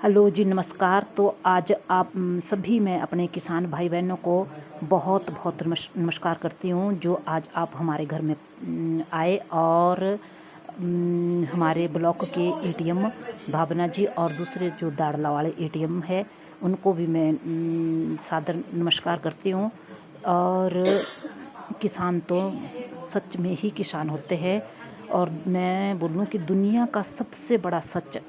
Hello जी, नमस्कार। तो आज आप सभी मैं अपने किसान भाई बहनों को बहुत बहुत नमस्कार करती हूँ जो आज आप हमारे घर में आए और हमारे ब्लॉक के एटीएम भावना जी और दूसरे जो दाड़ला वाले एटीएम है उनको भी मैं सादर नमस्कार करती हूँ। और किसान तो सच में ही किसान होते हैं और मैं बोलूँ कि दुनिया का सबसे बड़ा सच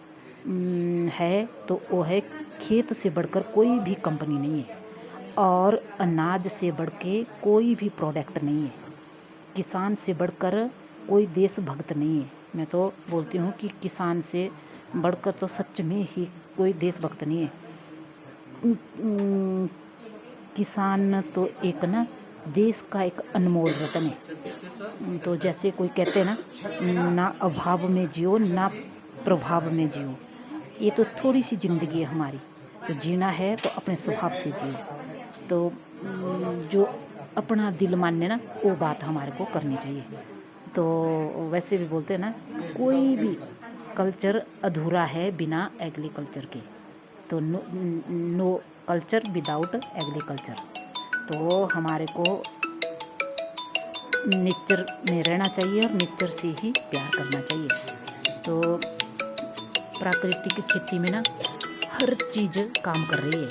है तो वो है खेत से बढ़कर कोई भी कंपनी नहीं है और अनाज से बढ़ के कोई भी प्रोडक्ट नहीं है। किसान से बढ़कर कोई देशभक्त नहीं है। मैं तो बोलती हूँ कि किसान से बढ़कर तो सच में ही कोई देशभक्त नहीं है। किसान तो एक ना देश का एक अनमोल रत्न है। तो जैसे कोई कहते हैं ना, ना अभाव में जियो ना प्रभाव में जियो। ये तो थोड़ी सी ज़िंदगी है हमारी, तो जीना है तो अपने स्वभाव से जियो। तो जो अपना दिल माने ना वो बात हमारे को करनी चाहिए। तो वैसे भी बोलते हैं ना, कोई भी कल्चर अधूरा है बिना एग्रीकल्चर के। तो नो कल्चर विदाउट एग्रीकल्चर। तो हमारे को नेचर में रहना चाहिए और नेचर से ही प्यार करना चाहिए। तो प्राकृतिक खेती में ना हर चीज़ काम कर रही है।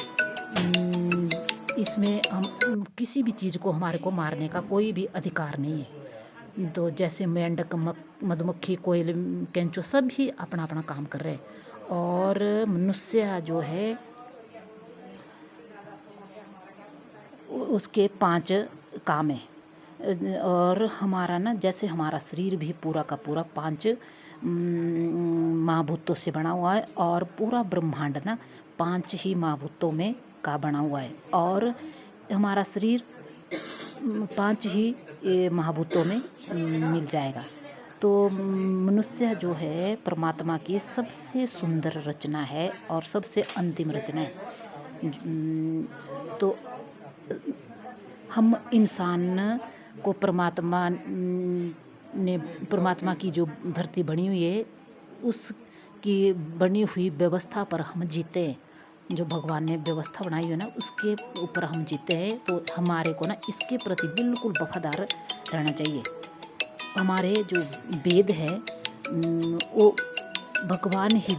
इसमें हम किसी भी चीज़ को हमारे को मारने का कोई भी अधिकार नहीं है। तो जैसे मेंढक, मधुमक्खी, कोयल, केंचुआ सभी अपना अपना काम कर रहे हैं और मनुष्य जो है उसके 5 काम है। और हमारा ना जैसे हमारा शरीर भी पूरा का पूरा 5 महाभूतों से बना हुआ है और पूरा ब्रह्मांड ना 5 ही महाभूतों में का बना हुआ है और हमारा शरीर 5 ही महाभूतों में मिल जाएगा। तो मनुष्य जो है परमात्मा की सबसे सुंदर रचना है और सबसे अंतिम रचना है। तो हम इंसान को परमात्मा की जो धरती बनी हुई है उसकी बनी हुई व्यवस्था पर हम जीते हैं। जो भगवान ने व्यवस्था बनाई है ना उसके ऊपर हम जीते हैं। तो हमारे को ना इसके प्रति बिल्कुल वफादार रहना चाहिए। हमारे जो वेद है वो भगवान ही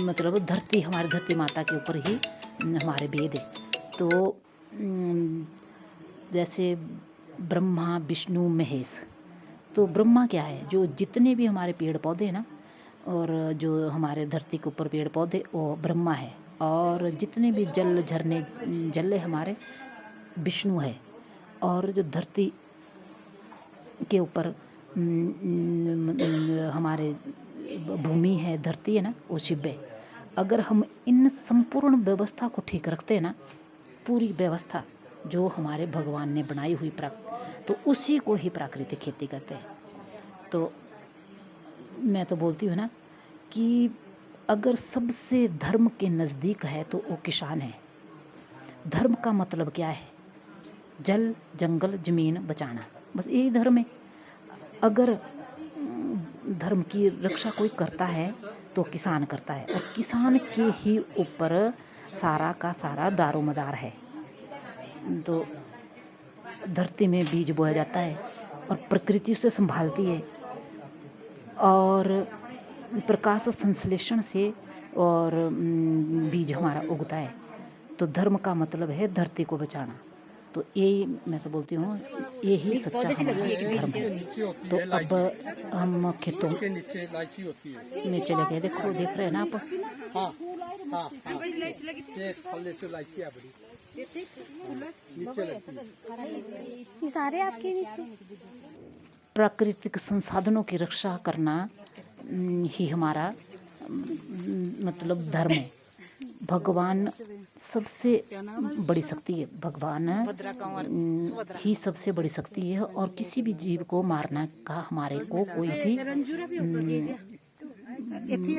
मतलब धरती, हमारी धरती माता के ऊपर ही हमारे वेद है। तो जैसे ब्रह्मा, विष्णु, महेश। तो ब्रह्मा क्या है, जो जितने भी हमारे पेड़ पौधे हैं ना और जो हमारे धरती के ऊपर पेड़ पौधे वो ब्रह्मा है और जितने भी जल झरने जल है हमारे विष्णु है और जो धरती के ऊपर हमारे भूमि है, धरती है ना, वो शिव है। अगर हम इन संपूर्ण व्यवस्था को ठीक रखते हैं ना, पूरी व्यवस्था जो हमारे भगवान ने बनाई हुई तो उसी को ही प्राकृतिक खेती कहते हैं। तो मैं तो बोलती हूँ ना कि अगर सबसे धर्म के नज़दीक है तो वो किसान है। धर्म का मतलब क्या है? जल, जंगल, ज़मीन बचाना, बस यही धर्म है। अगर धर्म की रक्षा कोई करता है तो किसान करता है और किसान के ही ऊपर सारा का सारा दारोमदार है। तो धरती में बीज बोया जाता है और प्रकृति उसे संभालती है और प्रकाश संश्लेषण से और बीज हमारा उगता है। तो धर्म का मतलब है धरती को बचाना। तो यही मैं तो बोलती हूँ, यही सच्चा हमारा धर्म है। तो अब हम खेतों में चले गए। देखो, देख रहे हैं ना आप। हाँ हाँ हाँ, ये फल से इलायची है बड़ी नीचे लगती है। ये सारे आपके नीचे। प्राकृतिक संसाधनों की रक्षा करना ही हमारा मतलब धर्म है। भगवान सबसे बड़ी शक्ति है। भगवान ही सबसे बड़ी शक्ति है और किसी भी जीव को मारना का हमारे को कोई भी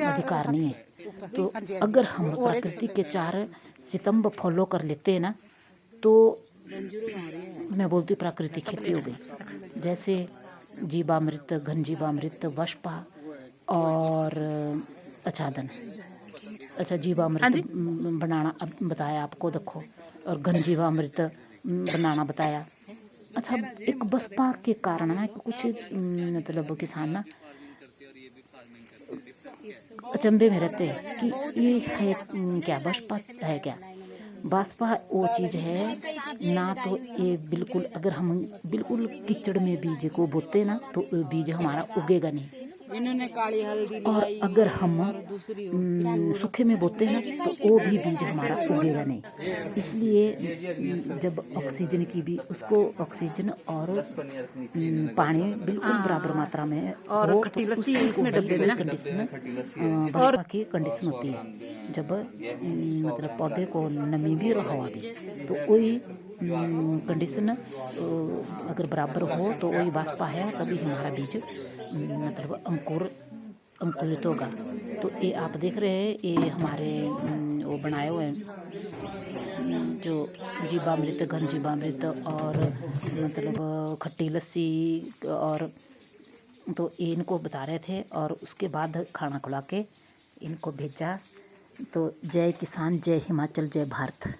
अधिकार नहीं है। तो अगर हम प्रकृति के 4 सितंब फॉलो कर लेते हैं ना तो मैं बोलती प्राकृतिक खेती हो गई। जैसे जीवामृत, घन जीवामृत, वष्पा और आच्छादन। अच्छा जीवामृत बनाना अब बताया आपको, देखो, और घन जीवामृत बनाना बताया। अच्छा, एक बसपा के कारण ना कुछ मतलब किसान ना अचंभे में रहते हैं कि ये है क्या, बसपा है क्या। बसपा वो चीज़ है ना, तो ये बिल्कुल, अगर हम बिल्कुल कीचड़ में बीज को बोते ना तो ये बीज हमारा उगेगा नहीं। इन्होंने काली हल्दी और अगर हम सूखे में बोते हैं तो वो भी बीज हमारा उगेगा नहीं। इसलिए जब ऑक्सीजन की भी उसको ऑक्सीजन और पानी बिल्कुल बराबर मात्रा में और हो खट्टी तो लस्सी उसकी इसमें को डब्बे में ना। कंडीशन बसपा की कंडीशन होती है। जब मतलब पौधे को नमी भी और हवा भी, तो वही कंडीशन अगर बराबर हो तो वही बसपा है, तभी हमारा बीज मतलब अंकुरित होगा। तो ये आप देख रहे हैं, ये हमारे वो बनाए हुए जो जीवामृत, घन जीवामृत और मतलब खट्टी लस्सी, और तो ये इनको बता रहे थे। और उसके बाद खाना खिला के इनको भेजा। तो जय किसान, जय हिमाचल, जय भारत।